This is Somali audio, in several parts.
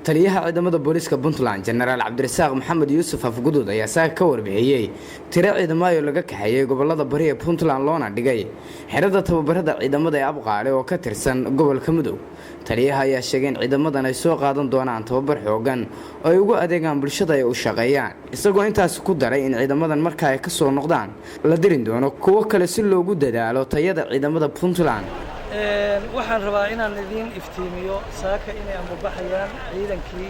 taliyaha ciidamada booliska Puntland General Cabdirasaaq Maxamed Yuusuf Afgudud ayaa saaka ka warbixiyay tiro ciidamada laga kaxeeyay gobolada bari ee Puntland loona dhigay xirada tababarada ciidamada ee Abqaale oo ka tirsan gobolka Mudug. Taliyaha ayaa sheegay in ciidamadan ay soo qaadan doonaan tababar xoogan oo ay ugu adeegaan bulshada ay u shaqeeyaan, isagoo intaas ku daray in ciidamadan marka ay ka soo noqdaan la dirin doono kuwa kale si loogu dadaalo tayada ciidamada Puntland. waxaan rabaa inaan idin iftiimiyo saaka inay ambabaxayaan ciidankii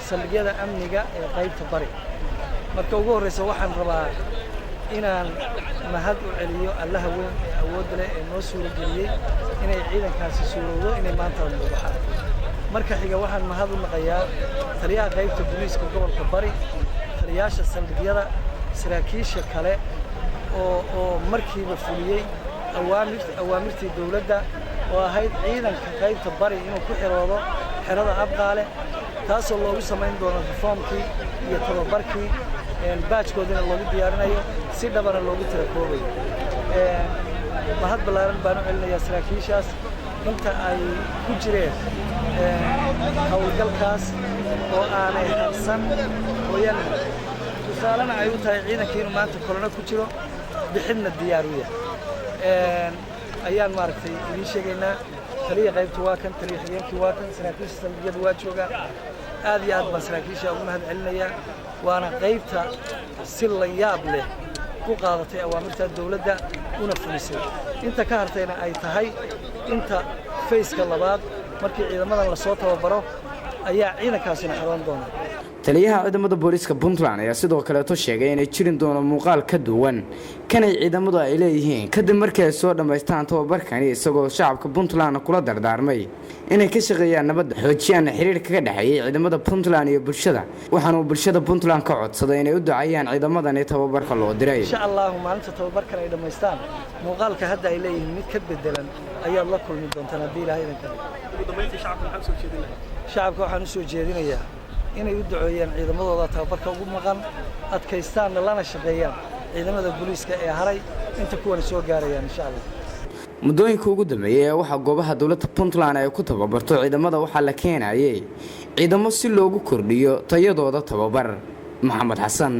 saldhigyada amniga ee qaybta bari. marka ugu horeysa waxaan rabaa inaan mahad u celiyo Allaha weyn ee awoodda leh ee noo suuro geliyay inay ciidankaasi suurowdo inay maanta ambabaxaan. marka xiga waxaan mahad u naqayaa taliyaha qaybta booliska gobolka bari, taliyaasha saldhigyada, saraakiisha kale oo markiiba fuliyay awaamirtii dawladda oo ahayd ciidanka qaybta bari inuu ku xiroodo xirada Abqaale, taasoo loogu samayn doono reformkii iyo tababarkii baajkoodina loogu diyaarinayo si dhabana loogu tirakoobayo. mahad ballaaran baan u celinayaa saraakiishaas inta ay ku jireen hawlgalkaas oo aanay harsan hooyan tusaalena ay u tahay ciidankii inuu maanta korona ku jiro bixidna diyaar u yahay. ayaan maaragtay idin sheegaynaa taliya qaybta waa kan, taliya xigeenkii waa kan, saraakiisha saldhigyada waa joogaan. aad iyo aad baan saraakiisha ugu mahad celinayaa, waana qaybta si la yaab leh u qaadatay awaamirta dawladda una fulisay. inta ka hartayna ay tahay inta fayska labaad markii ciidamadan la soo tababaro ayaa ciidankaasina xaroon doona. taliyaha ciidamada booliska Puntland ayaa sidoo kale sheegay inay jirin doono muuqaal ka duwan kanay ciidamadu ay leeyihiin kadib markii ay soo dhameystaan tababarkani, isagoo shacabka Puntland kula dardaarmay inay ka shaqeeyaan nabadda, xoojiyaan xiriirka ka dhaxeeya ciidamada Puntland iyo bulshada. waxaana bulshada Puntland ka codsaday inay u duceeyaan ciidamadan ee tababarka loo diray. insha Allah maalinta tababarkan ay dhameystaan muuqaalka hadda ay leeyihiin mid ka bedelan ayaad la kulmi doontaan haddii Ilaahay idin kale. ugu dambeyntii shacabka waxaan u soo jeedinayaa inay u duceeyaan ciidamadooda tababarka ugu maqan, adkaystaan lana shaqeeyaan ciidamada booliska ee haray inta kuwan soo gaarayaan insha Allah. muddooyinka ugu dambeeyay waxa goobaha dawladda Puntland ay ku tababarto ciidamada waxa la keenayay ciidamo si loogu kordhiyo tayadooda tababar. Maxamed Xasan